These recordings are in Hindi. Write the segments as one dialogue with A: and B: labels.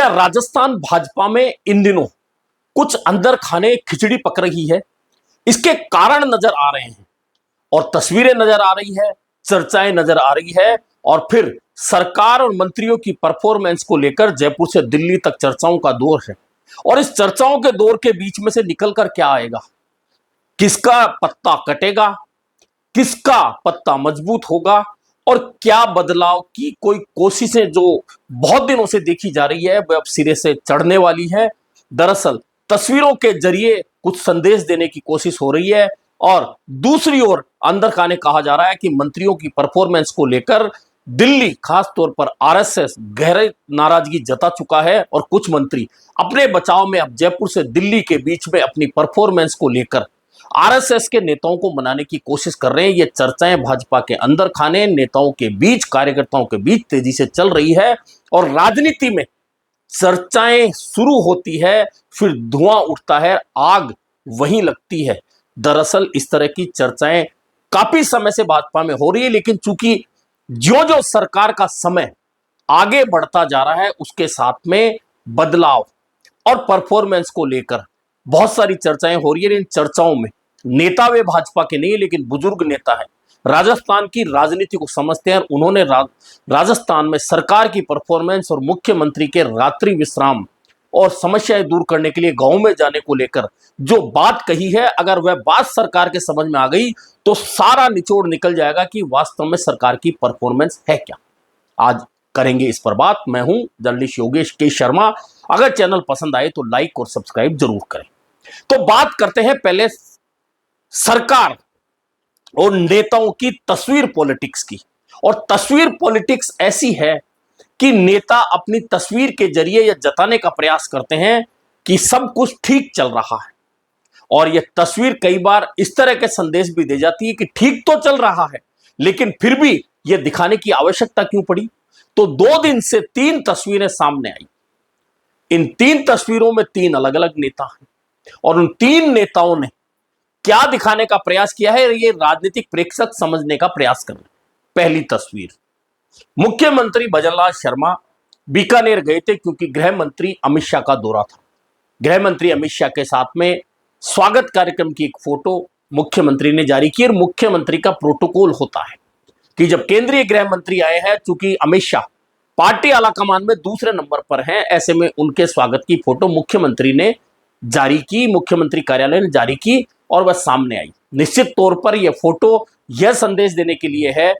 A: क्या राजस्थान भाजपा में इन दिनों कुछ अंदर खाने खिचड़ी पक रही है? इसके कारण नजर आ रहे हैं और तस्वीरें नजर आ रही है, चर्चाएं नजर आ रही है और फिर सरकार और मंत्रियों की परफॉर्मेंस को लेकर जयपुर से दिल्ली तक चर्चाओं का दौर है। और इस चर्चाओं के दौर के बीच में से निकलकर क्या आएगा, किसका पत्ता कटेगा, किसका पत्ता मजबूत होगा और क्या बदलाव की कोई कोशिशें जो बहुत दिनों से देखी जा रही है वह अब सिरे से चढ़ने वाली है। दरअसल तस्वीरों के जरिए कुछ संदेश देने की कोशिश हो रही है और दूसरी ओर अंदर खाने कहा जा रहा है कि मंत्रियों की परफॉर्मेंस को लेकर दिल्ली, खास तौर पर आरएसएस गहरे नाराजगी जता चुका है और कुछ मंत्री अपने बचाव में अब जयपुर से दिल्ली के बीच में अपनी परफॉर्मेंस को लेकर आरएसएस के नेताओं को मनाने की कोशिश कर रहे हैं। ये चर्चाएं भाजपा के अंदर खाने, नेताओं के बीच, कार्यकर्ताओं के बीच तेजी से चल रही है और राजनीति में चर्चाएं शुरू होती है, फिर धुआं उठता है, आग वहीं लगती है। दरअसल इस तरह की चर्चाएं काफी समय से भाजपा में हो रही है, लेकिन चूंकि जो सरकार का समय आगे बढ़ता जा रहा है उसके साथ में बदलाव और परफॉर्मेंस को लेकर बहुत सारी चर्चाएं हो रही है। इन चर्चाओं में नेता वे भाजपा के नहीं लेकिन बुजुर्ग नेता है, राजस्थान की राजनीति को समझते हैं। उन्होंने राजस्थान में सरकार की परफॉर्मेंस और मुख्यमंत्री के रात्रि विश्राम और समस्याएं दूर करने के लिए गांव में जाने को लेकर जो बात कही है, अगर वह बात सरकार के समझ में आ गई तो सारा निचोड़ निकल जाएगा कि वास्तव में सरकार की परफॉर्मेंस है क्या। आज करेंगे इस पर बात। मैं हूं जर्नलिस्ट योगेश के शर्मा। अगर चैनल पसंद आए तो लाइक और सब्सक्राइब जरूर करें। तो बात करते हैं पहले सरकार और नेताओं की तस्वीर पॉलिटिक्स की। और तस्वीर पॉलिटिक्स ऐसी है कि नेता अपनी तस्वीर के जरिए यह जताने का प्रयास करते हैं कि सब कुछ ठीक चल रहा है और यह तस्वीर कई बार इस तरह के संदेश भी दे जाती है कि ठीक तो चल रहा है लेकिन फिर भी यह दिखाने की आवश्यकता क्यों पड़ी। तो 2 दिन से 3 तस्वीरें सामने आई। इन 3 तस्वीरों में 3 अलग अलग नेता हैं और उन 3 नेताओं ने क्या दिखाने का प्रयास किया है, ये राजनीतिक प्रेक्षक समझने का प्रयास कर रहे हैं। पहली तस्वीर, मुख्यमंत्री भजनलाल शर्मा बीकानेर गए थे क्योंकि गृह मंत्री अमित शाह का दौरा था। गृह मंत्री अमित शाह के साथ में स्वागत कार्यक्रम की एक फोटो मुख्यमंत्री ने जारी की और मुख्यमंत्री का प्रोटोकॉल होता है कि जब केंद्रीय गृह मंत्री आए हैं, चूंकि अमित शाह पार्टी आलाकमान में दूसरे नंबर पर हैं, ऐसे में उनके स्वागत की फोटो मुख्यमंत्री ने जारी की, मुख्यमंत्री कार्यालय ने जारी की और वह सामने आई। निश्चित तौर पर यह फोटो यह संदेश देने के लिए है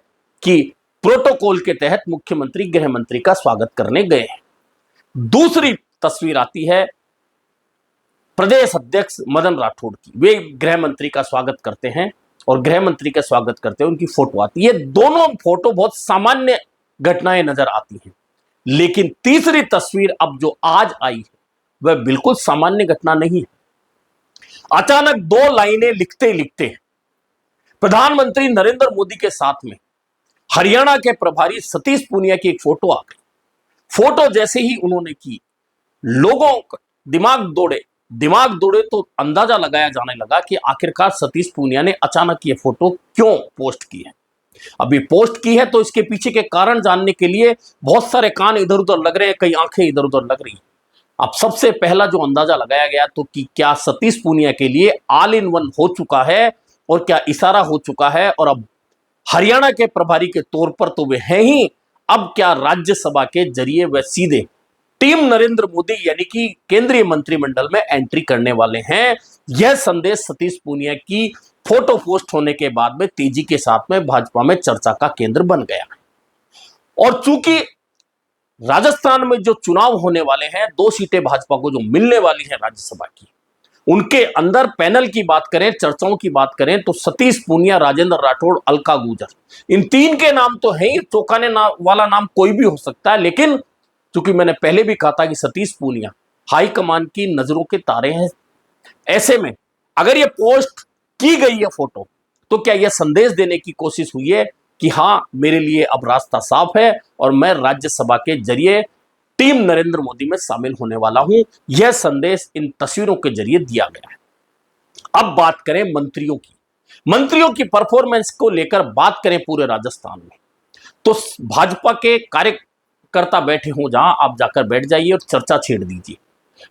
A: कि प्रोटोकॉल के तहत मुख्यमंत्री गृह मंत्री का स्वागत करने गए हैं। दूसरी तस्वीर आती है प्रदेश अध्यक्ष मदन राठौड़ की। वे गृह मंत्री का स्वागत करते हैं और गृह मंत्री का स्वागत करते हैं उनकी फोटो आती है। ये दोनों फोटो बहुत सामान्य घटनाएं नजर आती हैं, लेकिन तीसरी तस्वीर अब जो आज आई है वह बिल्कुल सामान्य घटना नहीं है। अचानक 2 लाइनें लिखते लिखते प्रधानमंत्री नरेंद्र मोदी के साथ में हरियाणा के प्रभारी सतीश पूनिया की एक फोटो आ गई। फोटो जैसे ही उन्होंने की, लोगों का दिमाग दौड़े तो अंदाजा लगाया जाने लगा कि आखिरकार सतीश पूनिया ने अचानक ये फोटो क्यों पोस्ट की है। अभी पोस्ट की है तो इसके पीछे के कारण जानने के लिए बहुत सारे कान इधर उधर लग रहे हैं, कई आंखें इधर उधर लग रही हैं। अब सबसे पहला जो अंदाजा लगाया गया तो कि क्या सतीश पूनिया के लिए ऑल इन वन हो चुका है और क्या इशारा हो चुका है और अब हरियाणा के प्रभारी के तौर पर तो वे हैं ही, अब क्या राज्यसभा के जरिए वह सीधे टीम नरेंद्र मोदी यानी कि केंद्रीय मंत्रिमंडल में एंट्री करने वाले हैं। यह संदेश सतीश पूनिया की फोटो पोस्ट होने के बाद में तेजी के साथ में भाजपा में चर्चा का केंद्र बन गया है। और चूंकि राजस्थान में जो चुनाव होने वाले हैं, 2 सीटें भाजपा को जो मिलने वाली है राज्यसभा की, उनके अंदर पैनल की बात करें, चर्चाओं की बात करें तो सतीश पूनिया, राजेंद्र राठौड़, अलका गुर्जर, इन 3 के नाम तो है ही। चौंकाने वाला नाम कोई भी हो सकता है, लेकिन चूंकि मैंने पहले भी कहा था कि सतीश पूनिया हाईकमान की नजरों के तारे हैं, ऐसे में अगर यह पोस्ट की गई है फोटो तो क्या यह संदेश देने की कोशिश हुई है कि हां, मेरे लिए अब रास्ता साफ है और मैं राज्यसभा के जरिए टीम नरेंद्र मोदी में शामिल होने वाला हूं। यह संदेश इन तस्वीरों के जरिए दिया गया है। अब बात करें मंत्रियों की परफॉर्मेंस को लेकर बात करें पूरे राजस्थान में, तो भाजपा के कार्यकर्ता कार्यकर्ता बैठे हों जहां आप जाकर बैठ जाइए और चर्चा छेड़ दीजिए।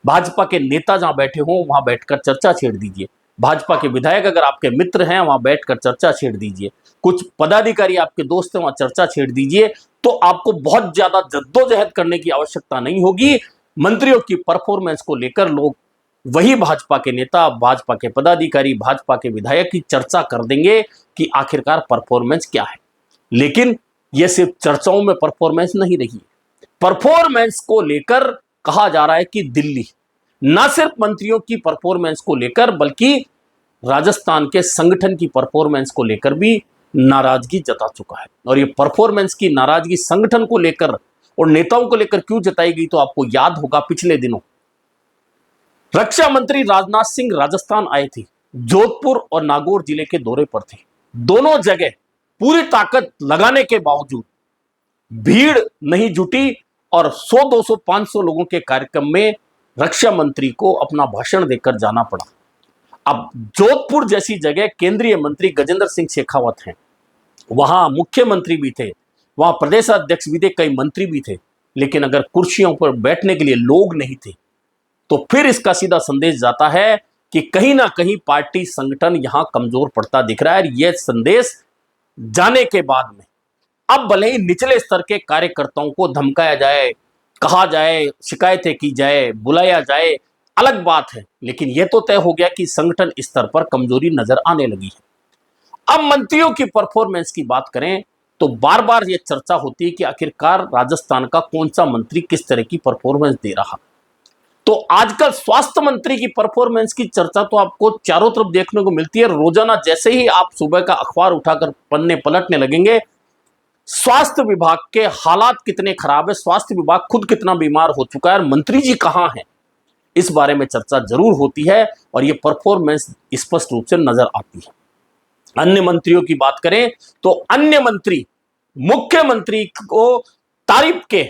A: भाजपा के नेता जहां बैठे हों वहां बैठकर चर्चा छेड़ दीजिए। भाजपा के विधायक अगर आपके मित्र हैं वहां बैठकर चर्चा छेड़ दीजिए। कुछ पदाधिकारी आपके दोस्त हैं वहां चर्चा छेड़ दीजिए। तो आपको बहुत ज्यादा जद्दोजहद करने की आवश्यकता नहीं होगी। मंत्रियों की परफॉर्मेंस को लेकर लोग, वही भाजपा के नेता, भाजपा के पदाधिकारी, भाजपा के विधायक की चर्चा कर देंगे कि आखिरकार परफॉर्मेंस क्या है। लेकिन यह सिर्फ चर्चाओं में परफॉर्मेंस नहीं रही। परफॉर्मेंस को लेकर कहा जा रहा है कि दिल्ली ना सिर्फ मंत्रियों की परफॉर्मेंस को लेकर बल्कि राजस्थान के संगठन की परफॉर्मेंस को लेकर भी नाराजगी जता चुका है। और ये परफॉर्मेंस की नाराजगी संगठन को लेकर और नेताओं को लेकर क्यों जताई गई, तो आपको याद होगा पिछले दिनों रक्षा मंत्री राजनाथ सिंह राजस्थान आए थे, जोधपुर और नागौर जिले के दौरे पर थे। दोनों जगह पूरी ताकत लगाने के बावजूद भीड़ नहीं जुटी और 100, 200, 500 लोगों के कार्यक्रम में रक्षा मंत्री को अपना भाषण देकर जाना पड़ा। अब जोधपुर जैसी जगह केंद्रीय मंत्री गजेंद्र सिंह शेखावत हैं, वहां मुख्यमंत्री भी थे, वहां प्रदेश अध्यक्ष भी थे, कई मंत्री भी थे, लेकिन अगर कुर्सियों पर बैठने के लिए लोग नहीं थे तो फिर इसका सीधा संदेश जाता है कि कहीं ना कहीं पार्टी संगठन यहां कमजोर पड़ता दिख रहा है। यह संदेश जाने के बाद में अब भले ही निचले स्तर के कार्यकर्ताओं को धमकाया जाए, कहा जाए, शिकायतें की जाए, बुलाया जाए, अलग बात है, लेकिन यह तो तय हो गया कि संगठन स्तर पर कमजोरी नजर आने लगी है। अब मंत्रियों की परफॉर्मेंस की बात करें तो बार बार यह चर्चा होती है कि आखिरकार राजस्थान का कौन सा मंत्री किस तरह की परफॉर्मेंस दे रहा। तो आजकल स्वास्थ्य मंत्री की परफॉर्मेंस की चर्चा तो आपको चारों तरफ देखने को मिलती है। रोजाना जैसे ही आप सुबह का अखबार उठाकर पन्ने पलटने लगेंगे, स्वास्थ्य विभाग के हालात कितने खराब है, स्वास्थ्य विभाग खुद कितना बीमार हो चुका है और मंत्री जी कहां हैं, इस बारे में चर्चा जरूर होती है और यह परफॉर्मेंस स्पष्ट रूप से नजर आती है। अन्य मंत्रियों की बात करें तो अन्य मंत्री मुख्यमंत्री को तारीफ के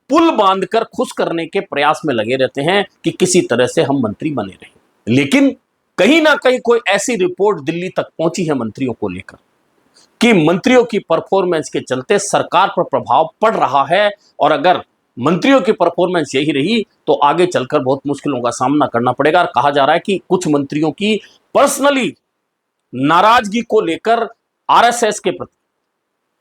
A: पुल बांधकर खुश करने के प्रयास में लगे रहते हैं कि किसी तरह से हम मंत्री बने रहे। लेकिन कहीं ना कहीं कोई ऐसी रिपोर्ट दिल्ली तक पहुंची है मंत्रियों को लेकर कि मंत्रियों की परफॉर्मेंस के चलते सरकार पर प्रभाव पड़ रहा है और अगर मंत्रियों की परफॉर्मेंस यही रही तो आगे चलकर बहुत मुश्किलों का सामना करना पड़ेगा। और कहा जा रहा है कि कुछ मंत्रियों की पर्सनली नाराजगी को लेकर आरएसएस के प्रति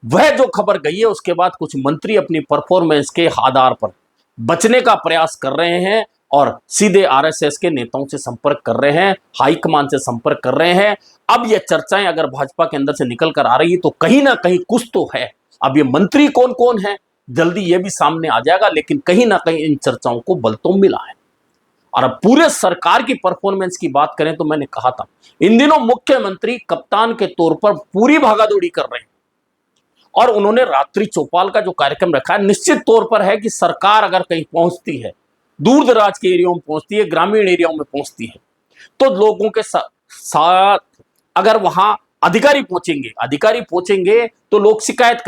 A: वह जो खबर गई है उसके बाद कुछ मंत्री अपनी परफॉर्मेंस के आधार पर बचने का प्रयास कर रहे हैं और सीधे आरएसएस के नेताओं से संपर्क कर रहे हैं, हाईकमान से संपर्क कर रहे हैं। अब ये चर्चाएं अगर भाजपा के अंदर से निकल कर आ रही है तो कहीं ना कहीं कुछ तो है। अब ये मंत्री कौन कौन है जल्दी ये भी सामने आ जाएगा, लेकिन कहीं ना कहीं इन चर्चाओं को बल तो मिला है। और अब पूरे सरकार की परफॉर्मेंस की बात करें तो मैंने कहा था इन दिनों मुख्यमंत्री कप्तान के तौर पर पूरी भागादौड़ी कर रहे हैं और उन्होंने रात्रि चौपाल का जो कार्यक्रम रखा है निश्चित तौर पर है कि सरकार अगर कहीं पहुंचती है, दूर दराज के एरियाओं में पहुंचती है, ग्रामीण एरियाओं में पहुंचती है, तो लोगों के साथ अगर वहां अधिकारी पहुंचेंगे तो लोग शिकायत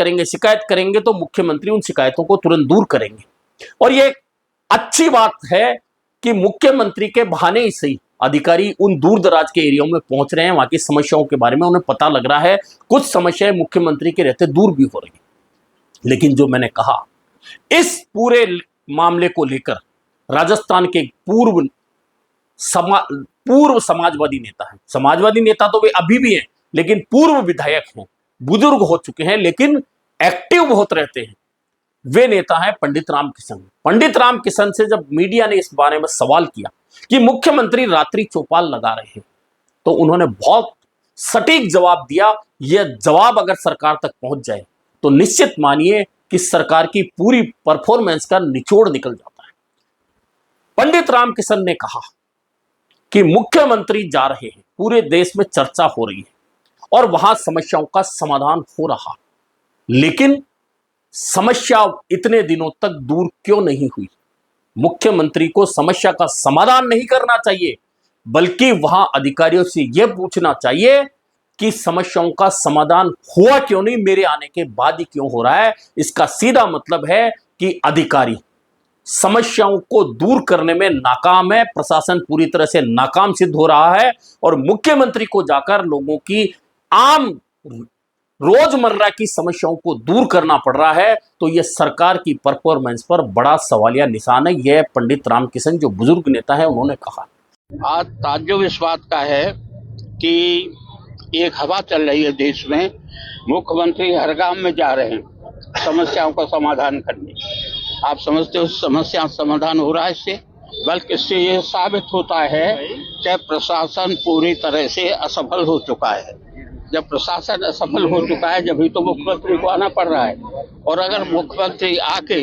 A: करेंगे तो मुख्यमंत्री उन शिकायतों को तुरंत दूर करेंगे। और यह अच्छी बात है कि मुख्यमंत्री के बहाने ही सही अधिकारी उन दूर दराज के एरियाओं में पहुंच रहे हैं, वहां की समस्याओं के बारे में उन्हें पता लग रहा है, कुछ समस्याएं मुख्यमंत्री के रहते दूर भी हो रही है। लेकिन जो मैंने कहा इस पूरे मामले को लेकर राजस्थान के पूर्व समाजवादी नेता हैं, समाजवादी नेता तो वे अभी भी हैं लेकिन पूर्व विधायक हैं, बुजुर्ग हो चुके हैं लेकिन एक्टिव बहुत रहते हैं, वे नेता हैं पंडित राम किशन। पंडित राम किशन से जब मीडिया ने इस बारे में सवाल किया कि मुख्यमंत्री रात्रि चौपाल लगा रहे हैं तो उन्होंने बहुत सटीक जवाब दिया। यह जवाब अगर सरकार तक पहुंच जाए तो निश्चित मानिए कि सरकार की पूरी परफॉर्मेंस का निचोड़ निकल जाता है। पंडित राम किशन ने कहा कि मुख्यमंत्री जा रहे हैं, पूरे देश में चर्चा हो रही है और वहां समस्याओं का समाधान हो रहा, लेकिन समस्या इतने दिनों तक दूर क्यों नहीं हुई? मुख्यमंत्री को समस्या का समाधान नहीं करना चाहिए बल्कि वहां अधिकारियों से यह पूछना चाहिए कि समस्याओं का समाधान हुआ क्यों नहीं, मेरे आने के बाद ही क्यों हो रहा है। इसका सीधा मतलब है कि अधिकारी समस्याओं को दूर करने में नाकाम है, प्रशासन पूरी तरह से नाकाम सिद्ध हो रहा है और मुख्यमंत्री को जाकर लोगों की आम रोजमर्रा की समस्याओं को दूर करना पड़ रहा है, तो यह सरकार की परफॉर्मेंस पर बड़ा सवालिया निशान है। यह पंडित रामकिशन जो बुजुर्ग नेता है उन्होंने कहा।
B: आज ताज्जुब इस बात का है कि एक हवा चल रही है देश में, मुख्यमंत्री हर गांव में जा रहे हैं समस्याओं का समाधान करने। आप समझते हो समस्या समाधान हो रहा है इससे? बल्कि इससे ये साबित होता है कि प्रशासन पूरी तरह से असफल हो चुका है। जब प्रशासन असफल हो चुका है जब ही तो मुख्यमंत्री को आना पड़ रहा है। और अगर मुख्यमंत्री आके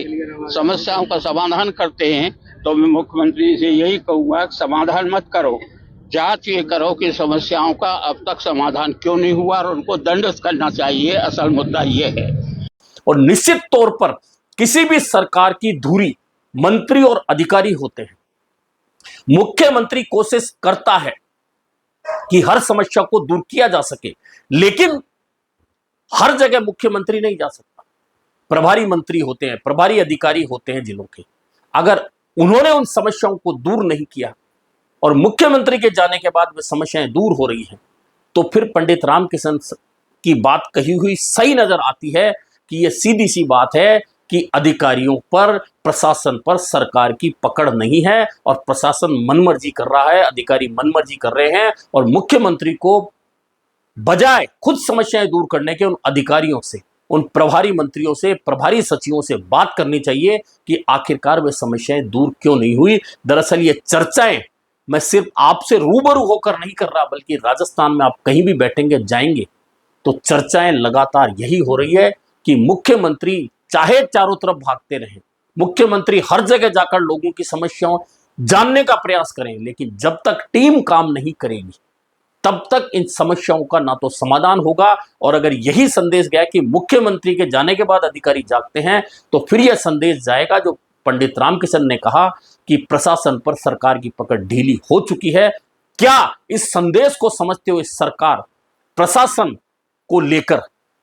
B: समस्याओं का समाधान करते हैं तो मैं मुख्यमंत्री से यही कहूंगा कि समाधान मत करो, जांच ये करो कि समस्याओं का अब तक समाधान क्यों नहीं हुआ और उनको दंडित करना चाहिए। असल मुद्दा ये है।
A: और निश्चित तौर पर किसी भी सरकार की धुरी मंत्री और अधिकारी होते हैं। मुख्यमंत्री कोशिश करता है कि हर समस्या को दूर किया जा सके, लेकिन हर जगह मुख्यमंत्री नहीं जा सकता। प्रभारी मंत्री होते हैं, प्रभारी अधिकारी होते हैं जिलों के। अगर उन्होंने उन समस्याओं को दूर नहीं किया और मुख्यमंत्री के जाने के बाद वे समस्याएं दूर हो रही हैं, तो फिर पंडित रामकिशन की बात कही हुई सही नजर आती है कि यह सीधी सी बात है कि अधिकारियों पर, प्रशासन पर सरकार की पकड़ नहीं है और प्रशासन मनमर्जी कर रहा है, अधिकारी मनमर्जी कर रहे हैं। और मुख्यमंत्री को बजाय खुद समस्याएं दूर करने के उन अधिकारियों से, उन प्रभारी मंत्रियों से, प्रभारी सचिवों से बात करनी चाहिए कि आखिरकार वे समस्याएं दूर क्यों नहीं हुई। दरअसल ये चर्चाएं मैं सिर्फ आपसे रूबरू होकर नहीं कर रहा, बल्कि राजस्थान में आप कहीं भी बैठेंगे, जाएंगे, तो चर्चाएं लगातार यही हो रही है कि मुख्यमंत्री चाहे चारों तरफ भागते रहें, मुख्यमंत्री हर जगह जाकर लोगों की समस्याओं जानने का प्रयास करें, लेकिन जब तक टीम काम नहीं करेगी तब तक इन समस्याओं का ना तो समाधान होगा। और अगर यही संदेश गया कि मुख्यमंत्री के जाने के बाद अधिकारी जागते हैं, तो फिर यह संदेश जाएगा जो पंडित रामकिशन ने कहा कि प्रशासन पर सरकार की पकड़ ढीली हो चुकी है। क्या इस संदेश को समझते हुए सरकार प्रशासन को लेकर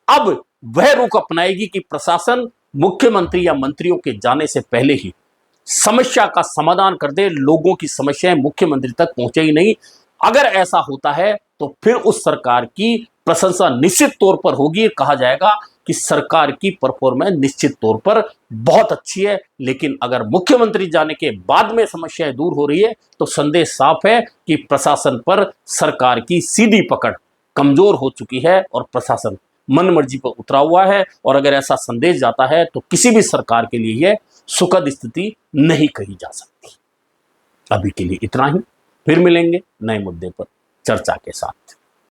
A: अब वह रुख अपनाएगी कि प्रशासन मुख्यमंत्री या मंत्रियों के जाने से पहले ही समस्या का समाधान कर दे, लोगों की समस्याएं मुख्यमंत्री तक पहुंचे ही नहीं? अगर ऐसा होता है तो फिर उस सरकार की प्रशंसा निश्चित तौर पर होगी। कहा जाएगा कि सरकार की परफॉर्मेंस निश्चित तौर पर बहुत अच्छी है। लेकिन अगर मुख्यमंत्री जाने के बाद में समस्याएं दूर हो रही है, तो संदेश साफ है कि प्रशासन पर सरकार की सीधी पकड़ कमजोर हो चुकी है और प्रशासन मनमर्जी पर उतरा हुआ है। और अगर ऐसा संदेश जाता है तो किसी भी सरकार के लिए यह सुखद स्थिति नहीं कही जा सकती। अभी के लिए इतना ही, फिर मिलेंगे नए मुद्दे पर चर्चा के साथ।